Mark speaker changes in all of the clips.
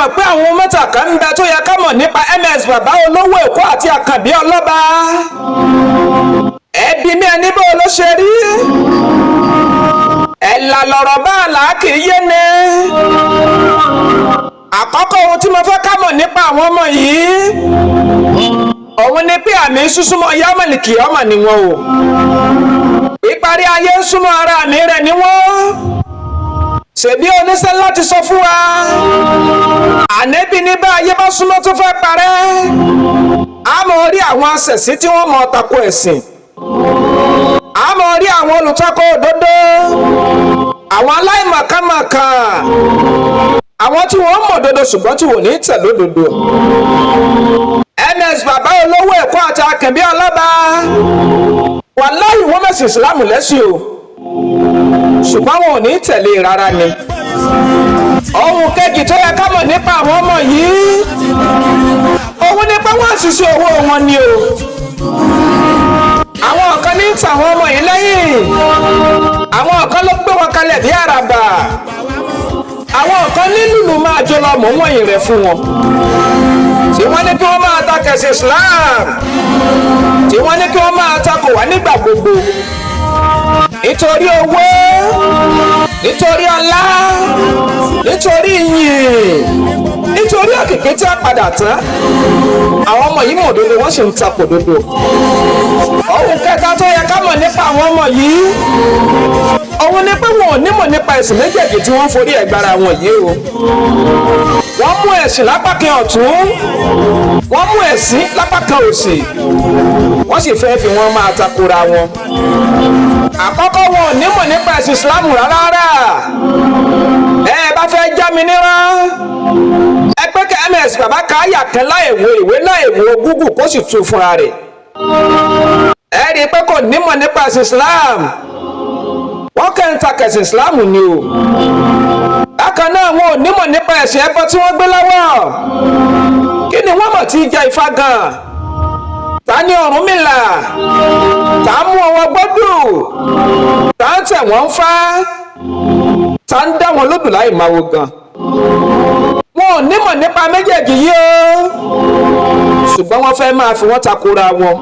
Speaker 1: mọ̀ pé àwọn mẹ́ta kan ń bẹ tó yẹ ká mọ̀ nípa MS bàbá olówó Èkó àti Àkànbí Ọlọ́ba? Ẹbí mi ẹni bó ló ṣe rí? Ẹ̀là lọ̀rọ̀ bá àlàákì yé ni. Àkọ́kọ́ ohun tí mo fẹ́ ká mọ̀ nípa àwọn ọmọ yìí, òun ni pé àmì súnmọ́ Yámọ̀lìkì ọmọ ni wọn o. Ìparí ayé ń súnmọ́ ara àmì rẹ̀ ni wọ́n. Ṣèbí oníṣẹ́ láti sọ fún wa. Ànẹ́bí ní bá ayé bá súnmọ́ tó fẹ́ parẹ́. A mọ̀ rí àwọn asẹ̀sí tí wọ́n mọ̀ tako ẹ̀sìn. A mọ̀ rí àwọn olùtakò òdodo. Àwọn aláìmọ̀kànmọ̀kàn. Àwọn tí wọ́n mọ̀ òdodo ṣùgbọ́n tí wọ́n ní tẹ̀lé òdodo. MS bàbá olówó Èkó àti Àkànbí Ọlọ́ba. Wàláhì wọ́n mẹ̀sìn Ìsìlámù lẹ́sìn o. Ṣùgbọ́n wọn ò ní tẹ̀lé rárá ni. Ohun kejì tó yẹ ká mọ̀ nípa àwọn ọmọ yìí, òun ni pé wọ́n ṣiṣẹ́ owó wọn ni o. Àwọn kan ní tàwọn ọmọ yìí lẹ́yìn. Àwọn kan ló gbé wọn kalẹ̀ bí àràbà. Àwọn kan ní lùlù máa jó lọ mọ̀ wọ̀nyí rẹ̀ fún wọn. Tí wọ́n ní kí wọ́n máa takò ẹ̀sìn Islam. Tí wọ́n ní kí wọ́n máa takò wá nígbà gbogbo. Nítorí owó, nítorí ọlá, nítorí ìyìn, nítorí òkìkí tí a padà tán. Àwọn ọmọ yìí mọ̀ òdodo wọ́n sì ń takò òdodo. Ohun kẹta tó yẹ ká mọ̀ nípa àwọn ọmọ yìí, òun ni pé wọn ò nímọ̀ nípa ẹ̀sìn méjèèjì tí wọ́n forí ẹ̀gbára wọn yìí o. Wọ́n mú ẹ̀sìn lápá kan ọ̀tún, wọ́n mú ẹ̀sìn lápá kan òsì, wọ́n sì fẹ́ fi wọ́n máa takora wọn. Àkọ́kọ́ wọn ò nímọ̀ nípa ẹ̀sìn Ìsìlámù rárá. Ẹ bá fẹ́ já mi nírán, ẹ pé kí MS bàbá ká àyà kan láìwo ìwé láìwo Google kó sì tú fúnra rẹ̀. Ẹ rí i pé kò nímọ̀ nípa ẹ̀sìn Ìsìlámù. Wọ́n kẹ́ ń takò ẹ̀sìn Ìsìlámù ni o. Bákan náà wọn ò nímọ̀ nípa ẹ̀sìn ẹbọ tí wọ́n gbé lọ́wọ́. Kí ni wọ́n mọ̀ tí í jẹ Ifá gan? Ta ni Ọ̀rúnmìlà? Ta ń mú ọwọ́ gbọ́dọ̀? Ta ń tẹ̀ wọ́n fá? Ta ń dá wọn lódù láì máa wo gan? Wọn ò nímọ̀ nípa méjèèjì yìí o. Ṣùgbọ́n wọ́n fẹ́ máa fi wọ́n takora wọn.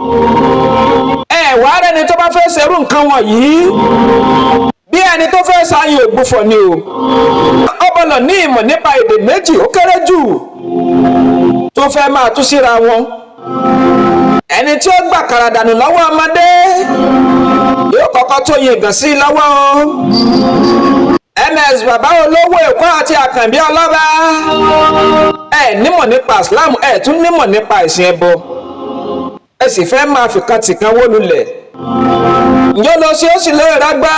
Speaker 1: Wà á rẹni tó bá fẹ́ ṣerú nǹkan wọ̀nyí. Bí ẹni tó fẹ́ sáyìn ògbúfọ̀ ni o. Ó gbọ́dọ̀ ní ìmọ̀ nípa èdè méjì ó kéré jù. Tó fẹ́ máa tú síra wọn. Ẹni tí ó gbà kàrà dànù lọ́wọ́ ọmọdé yóò kọ́kọ́ tó yin ìgàn sí lọ́wọ́ o. MS bàbá olówó Èkó àti Àkànbí Ọlọ́ba. Ẹ nímọ̀ nípa Ìsìlámù, ẹ tún nímọ̀ nípa ìsìn ẹbọ. Ẹ sì fẹ́ máa fi kan tìkan wó lulẹ̀. Ǹjẹ́ lọ sí ó sì lè rágbá?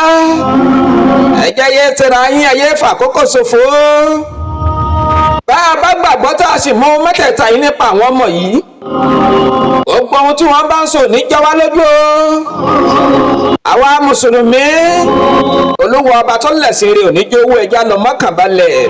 Speaker 1: Ẹ jẹ́ yé tẹ̀ra yín ẹyẹ fàkókò ṣòfò. Bá a bá gbàgbọ́ tá a sì mọ mẹ́tẹ̀ẹ̀ta yìí nípa àwọn ọmọ yìí. Gbogbo ohun tí wọ́n bá ń sọ ní jọ wá lójú o. Àwa Mùsùlùmí, Olúwa ọba tó lẹ̀sìn rẹ̀ ò ní jẹ́ owó ẹja lọ mọ́kànbalẹ̀.